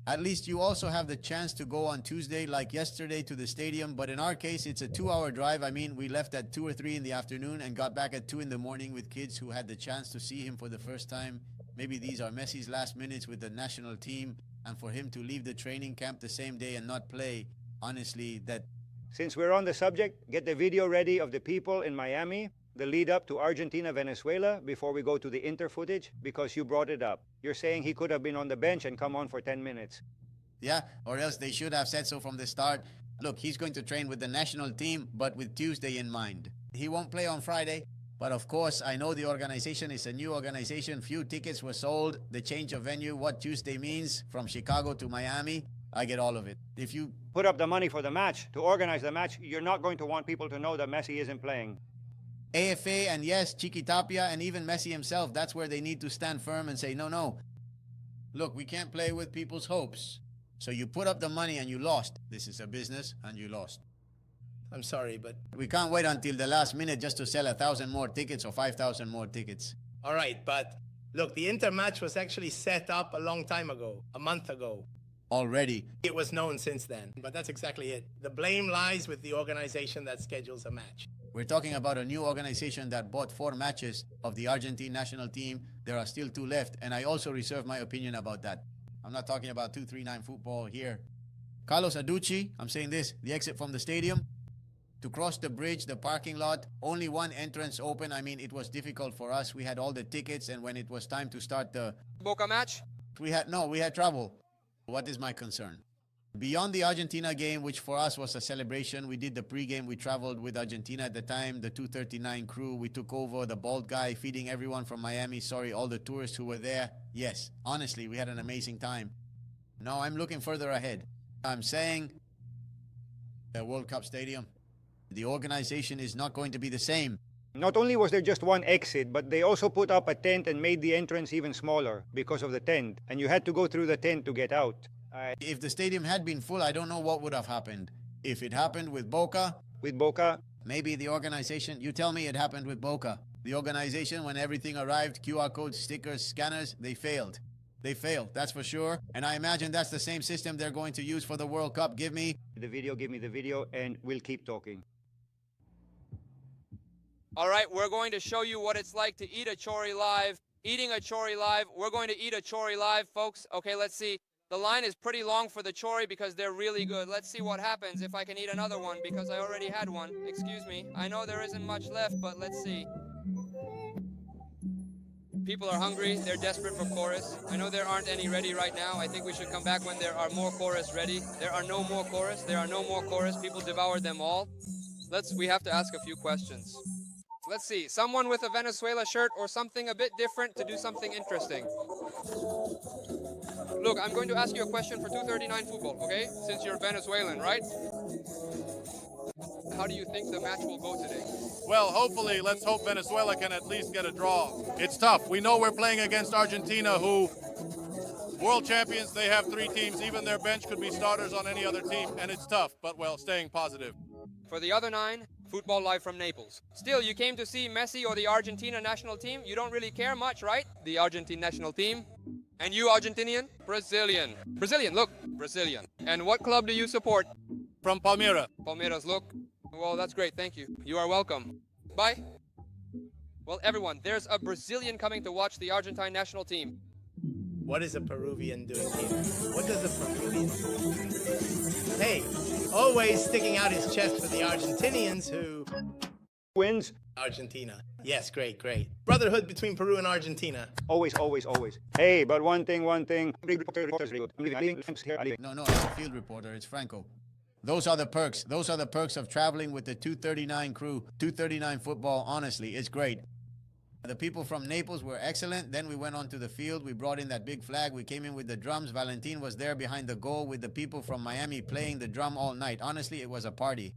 At least you also have the chance to go on Tuesday, like yesterday, to the stadium. But in our case, it's a 2-hour drive. I mean, we left at 2 or 3 in the afternoon and got back at 2 in the morning with kids who had the chance to see him for the first time. Maybe these are Messi's last minutes with the national team. And for him to leave the training camp the same day and not play, honestly, that... Since we're on the subject, get the video ready of the people in Miami, the lead up to Argentina, Venezuela, before we go to the Inter footage, because you brought it up. You're saying he could have been on the bench and come on for 10 minutes. Yeah, or else they should have said so from the start. Look, he's going to train with the national team, but with Tuesday in mind. He won't play on Friday, but of course, I know the organization is a new organization. Few tickets were sold. The change of venue, what Tuesday means, from Chicago to Miami, I get all of it. If you put up the money for the match, to organize the match, you're not going to want people to know that Messi isn't playing. AFA and yes, Chiqui Tapia and even Messi himself, that's where they need to stand firm and say, no. Look, we can't play with people's hopes. So you put up the money and you lost. This is a business and you lost. I'm sorry, but... We can't wait until the last minute just to sell 1,000 more tickets or 5,000 more tickets. All right, but look, the Inter match was actually set up a long time ago, a month ago. Already. It was known since then, but that's exactly it. The blame lies with the organization that schedules a match. We're talking about a new organization that bought 4 matches of the Argentine national team. There are still 2 left, and I also reserve my opinion about that. I'm not talking about 239 Football here. Carlos Aducci, I'm saying this, the exit from the stadium. To cross the bridge, the parking lot, only one entrance open. I mean, it was difficult for us. We had all the tickets, and when it was time to start the Boca match? we had trouble. What is my concern? Beyond the Argentina game, which for us was a celebration, we did the pregame. We traveled with Argentina at the time, the 239 crew. We took over, the bald guy feeding everyone from Miami. Sorry, all the tourists who were there. Yes, honestly, we had an amazing time. Now I'm looking further ahead. I'm saying the World Cup Stadium. The organization is not going to be the same. Not only was there just one exit, but they also put up a tent and made the entrance even smaller because of the tent. And you had to go through the tent to get out. If the stadium had been full, I don't know what would have happened. If it happened with Boca, maybe the organization, you tell me it happened with Boca. The organization, when everything arrived, QR codes, stickers, scanners, they failed. They failed, that's for sure. And I imagine that's the same system they're going to use for the World Cup. Give me the video, and we'll keep talking. All right, we're going to show you what it's like to eat a chori live. Eating a chori live. We're going to eat a chori live, folks. Okay, let's see. The line is pretty long for the chori because they're really good. Let's see what happens if I can eat another one because I already had one. Excuse me. I know there isn't much left, but let's see. People are hungry. They're desperate for chorus. I know there aren't any ready right now. I think we should come back when there are more chorus ready. There are no more chorus. There are no more chorus. People devoured them all. We have to ask a few questions. Let's see. Someone with a Venezuela shirt or something a bit different to do something interesting. Look, I'm going to ask you a question for 239 Fútbol, okay? Since you're Venezuelan, right? How do you think the match will go today? Well, hopefully, let's hope Venezuela can at least get a draw. It's tough. We know we're playing against Argentina, who, world champions, they have 3 teams. Even their bench could be starters on any other team, and it's tough, but, well, staying positive. For the other 9, Fútbol live from Naples. Still, you came to see Messi or the Argentina national team. You don't really care much, right? The Argentine national team. And you, Argentinian? Brazilian. Brazilian, look. Brazilian. And what club do you support? From Palmeiras. Palmeiras, look. Well, that's great. Thank you. You are welcome. Bye. Well, everyone, there's a Brazilian coming to watch the Argentine national team. What is a Peruvian doing here? What does a Peruvian do? Hey, always sticking out his chest for the Argentinians who... Wins? Argentina. Yes, great, great. Brotherhood between Peru and Argentina. Always, always, always. Hey, but one thing. No, it's a field reporter. It's Franco. Those are the perks. Those are the perks of traveling with the 239 crew. 239 Football, honestly, it's great. The people from Naples were excellent. Then we went onto the field. We brought in that big flag. We came in with the drums. Valentin was there behind the goal with the people from Miami playing the drum all night. Honestly, it was a party,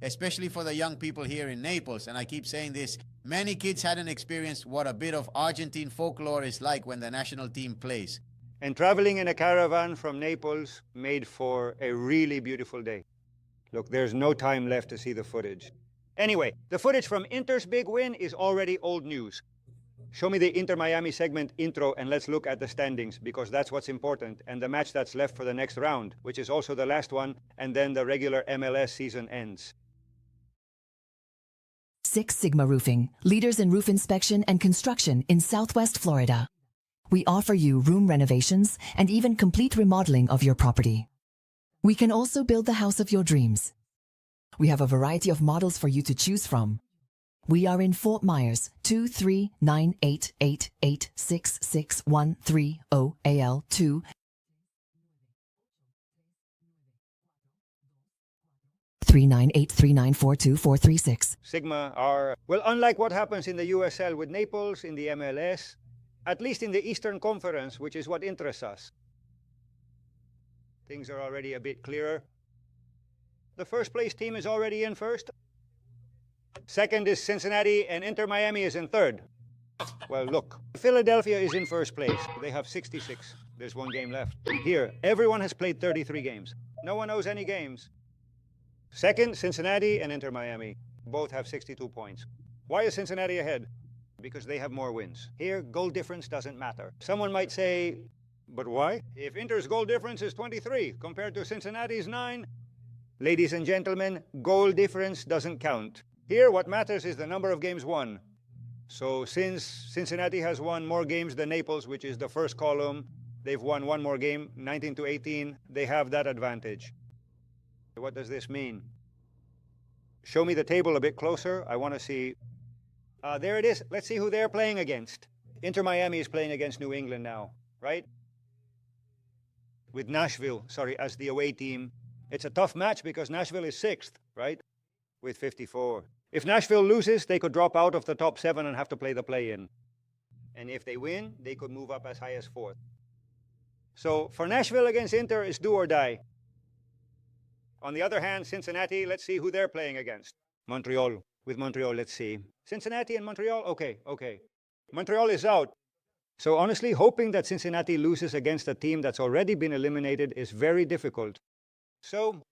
especially for the young people here in Naples. And I keep saying this, many kids hadn't experienced what a bit of Argentine folklore is like when the national team plays. And traveling in a caravan from Naples made for a really beautiful day. Look, there's no time left to see the footage. Anyway, the footage from Inter's big win is already old news. Show me the Inter-Miami segment intro and let's look at the standings because that's what's important and the match that's left for the next round, which is also the last one, and then the regular MLS season ends. Six Sigma Roofing, leaders in roof inspection and construction in Southwest Florida. We offer you room renovations and even complete remodeling of your property. We can also build the house of your dreams. We have a variety of models for you to choose from. We are in Fort Myers, 23988866130 AL2. 39839424436. Sigma are, well, unlike what happens in the USL with Naples, in the MLS, at least in the Eastern Conference, which is what interests us. Things are already a bit clearer. The first place team is already in first. Second is Cincinnati, and Inter Miami is in third. Well, look, Philadelphia is in first place. They have 66. There's 1 game left. Here, everyone has played 33 games. No one owes any games. Second, Cincinnati and Inter Miami. Both have 62 points. Why is Cincinnati ahead? Because they have more wins. Here, goal difference doesn't matter. Someone might say, but why? If Inter's goal difference is 23 compared to Cincinnati's 9, ladies and gentlemen, goal difference doesn't count. Here, what matters is the number of games won. So since Cincinnati has won more games than Naples, which is the first column, they've won 1 more game, 19-18, they have that advantage. What does this mean? Show me the table a bit closer. I want to see. There it is. Let's see who they're playing against. Inter Miami is playing against New England now, right? With Nashville, as the away team. It's a tough match because Nashville is 6th, right? With 54. If Nashville loses, they could drop out of the top 7 and have to play the play-in. And if they win, they could move up as high as 4th. So for Nashville against Inter, it's do or die. On the other hand, Cincinnati, let's see who they're playing against. Montreal. With Montreal, let's see. Cincinnati and Montreal? Okay. Montreal is out. So honestly, hoping that Cincinnati loses against a team that's already been eliminated is very difficult. So,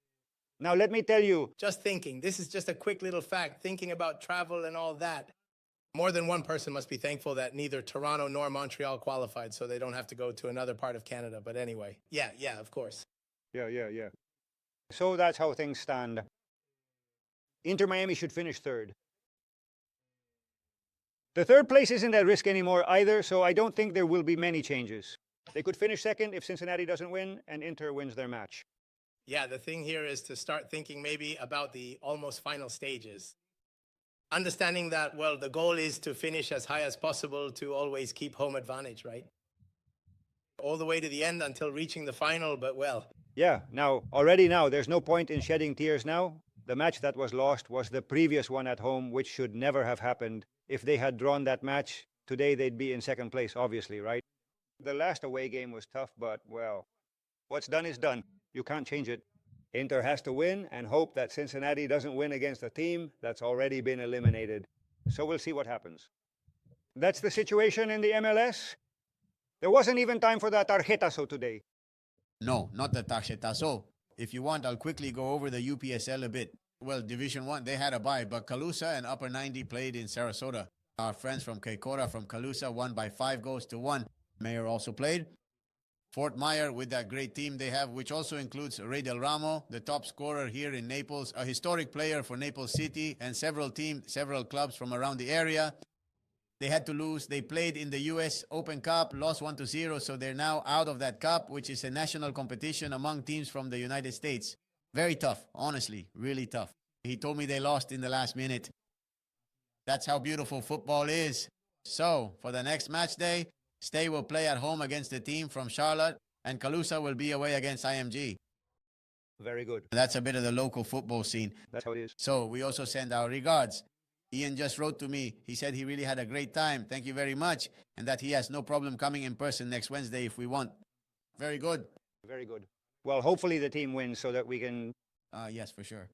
now let me tell you. Just thinking, this is just a quick little fact, thinking about travel and all that. More than one person must be thankful that neither Toronto nor Montreal qualified, so they don't have to go to another part of Canada. But anyway, yeah, of course. Yeah. So that's how things stand. Inter Miami should finish third. The third place isn't at risk anymore either, so I don't think there will be many changes. They could finish second if Cincinnati doesn't win and Inter wins their match. Yeah, the thing here is to start thinking maybe about the almost final stages. Understanding that, well, the goal is to finish as high as possible to always keep home advantage, right? All the way to the end until reaching the final, but well. Yeah, already now, there's no point in shedding tears now. The match that was lost was the previous one at home, which should never have happened. If they had drawn that match, today they'd be in second place, obviously, right? The last away game was tough, but, well, what's done is done. You can't change it. Inter has to win and hope that Cincinnati doesn't win against a team that's already been eliminated. So we'll see what happens. That's the situation in the MLS. There wasn't even time for the Tarjetazo today. No, not the Tarjetazo. If you want, I'll quickly go over the UPSL a bit. Well, Division 1, they had a bye, but Calusa and Upper 90 played in Sarasota. Our friends from Quecora from Calusa won by 5-1. Mayor also played. Fort Myer with that great team they have, which also includes Ray Del Ramo, the top scorer here in Naples, a historic player for Naples City, and several clubs from around the area. They had to lose. They played in the US Open Cup, lost 1-0, so they're now out of that cup, which is a national competition among teams from the United States. Very tough, honestly, really tough. He told me they lost in the last minute. That's how beautiful football is. So, for the next match day, Stay will play at home against the team from Charlotte, and Calusa will be away against IMG. Very good. That's a bit of the local football scene. That's how it is. So we also send our regards. Ian just wrote to me. He said he really had a great time. Thank you very much. And that he has no problem coming in person next Wednesday if we want. Very good. Very good. Well, hopefully the team wins so that we can... Yes, for sure.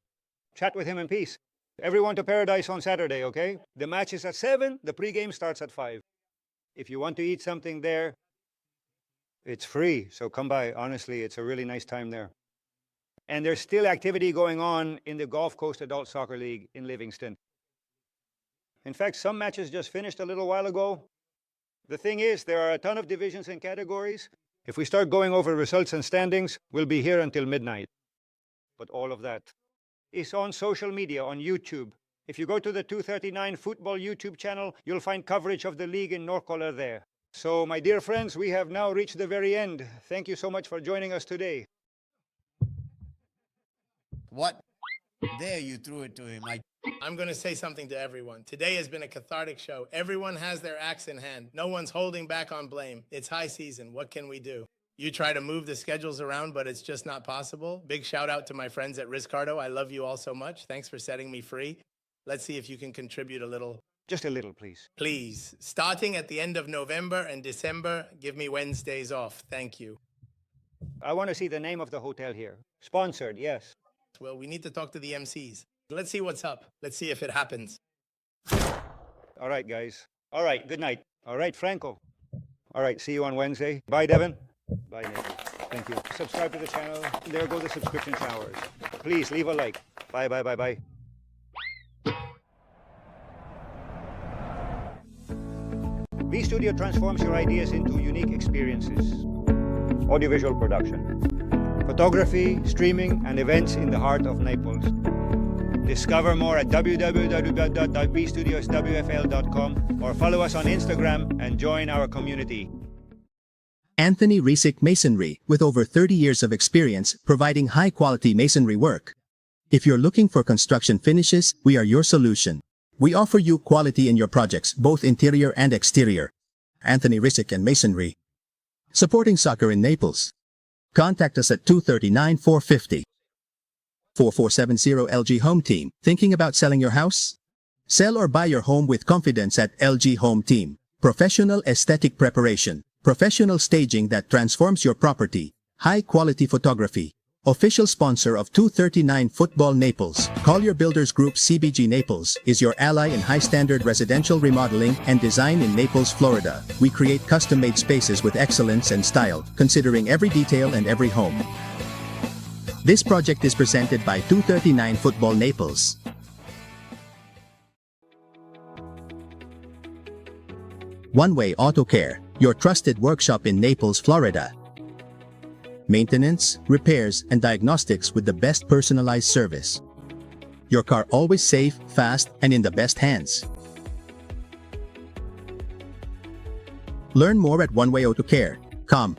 Chat with him in peace. Everyone to Paradise on Saturday, okay? The match is at 7. The pregame starts at 5. If you want to eat something there, it's free. So come by. Honestly, it's a really nice time there. And there's still activity going on in the Gulf Coast Adult Soccer League in Livingston. In fact, some matches just finished a little while ago. The thing is, there are a ton of divisions and categories. If we start going over results and standings, we'll be here until midnight. But all of that is on social media, on YouTube. If you go to the 239 Fútbol YouTube channel, you'll find coverage of the league in North Collier there. So, my dear friends, we have now reached the very end. Thank you so much for joining us today. What? There you threw it to him. I'm going to say something to everyone. Today has been a cathartic show. Everyone has their axe in hand. No one's holding back on blame. It's high season. What can we do? You try to move the schedules around, but it's just not possible. Big shout out to my friends at Riscardo. I love you all so much. Thanks for setting me free. Let's see if you can contribute a little. Just a little, please. Please. Starting at the end of November and December, give me Wednesdays off. Thank you. I want to see the name of the hotel here. Sponsored, yes. Well, we need to talk to the MCs. Let's see what's up. Let's see if it happens. All right, guys. All right, good night. All right, Franco. All right, see you on Wednesday. Bye, Devin. Bye, Nathan. Thank you. Subscribe to the channel. There go the subscription showers. Please leave a like. Bye, bye, bye, bye. V-Studio transforms your ideas into unique experiences. Audiovisual production, photography, streaming, and events in the heart of Naples. Discover more at www.vstudioswfl.com or follow us on Instagram and join our community. Anthony Risic Masonry, with over 30 years of experience providing high-quality masonry work. If you're looking for construction finishes, we are your solution. We offer you quality in your projects, both interior and exterior. Anthony Risic and Masonry. Supporting soccer in Naples. Contact us at 239-450. 4470 LG Home Team. Thinking about selling your house? Sell or buy your home with confidence at LG Home Team. Professional aesthetic preparation. Professional staging that transforms your property. High quality photography. official sponsor of 239 Football Naples. Collier Builders Group CBG Naples is your ally in high-standard residential remodeling and design in Naples, Florida. We create custom-made spaces with excellence and style, considering every detail and every home. This project is presented by 239 Football Naples. One Way Auto Care, your trusted workshop in Naples, Florida. Maintenance, repairs, and diagnostics with the best personalized service. Your car always safe, fast, and in the best hands. Learn more at onewayAutoCare.com.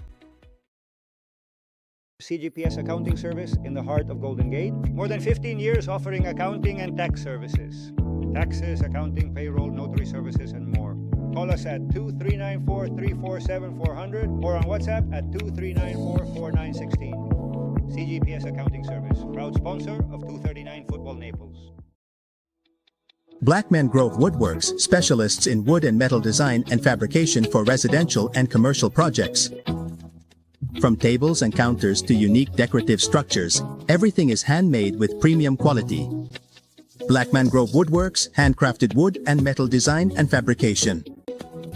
CGPS accounting service in the heart of Golden Gate. More than 15 years offering accounting and tax services. Taxes, accounting, payroll, notary services, and more. Call us at 2394-347-400 or on WhatsApp at 2394-4916. CGPS Accounting Service, proud sponsor of 239 Football Naples. Blackman Grove Woodworks, specialists in wood and metal design and fabrication for residential and commercial projects. From tables and counters to unique decorative structures, everything is handmade with premium quality. Blackman Grove Woodworks, handcrafted wood and metal design and fabrication.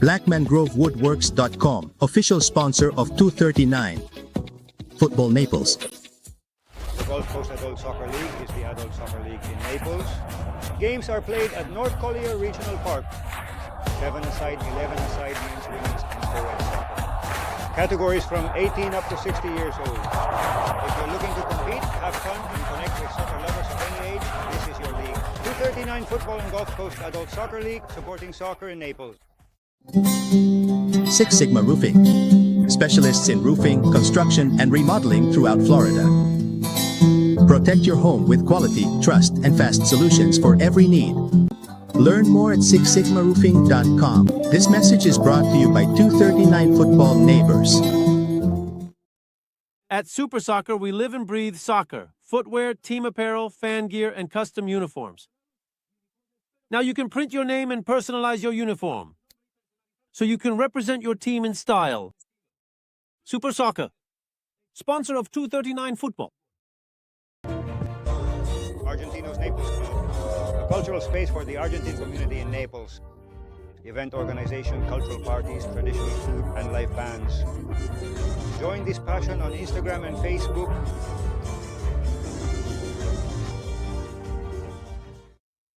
BlackmanGroveWoodworks.com, official sponsor of 239 Football Naples. The Gulf Coast Adult Soccer League is the adult soccer league in Naples. Games are played at North Collier Regional Park. 7-a-side, 11-a-side, men's, women's, and co-ed soccer. Categories from 18 up to 60 years old. If you're looking to compete, have fun, and connect with soccer lovers of any age, this is your league. 239 Football and Gulf Coast Adult Soccer League, supporting soccer in Naples. Six Sigma Roofing, specialists in roofing, construction, and remodeling throughout Florida. Protect your home with quality, trust, and fast solutions for every need. Learn more at sixsigmaroofing.com. This message is brought to you by 239 Football Neighbors. At Super Soccer, we live and breathe soccer, footwear, team apparel, fan gear, and custom uniforms. Now you can print your name and personalize your uniform, so you can represent your team in style. Super Soccer, sponsor of 239 Football. Argentinos Naples Club, a cultural space for the Argentine community in Naples. Event organization, cultural parties, traditional food, and live bands. Join this passion on Instagram and Facebook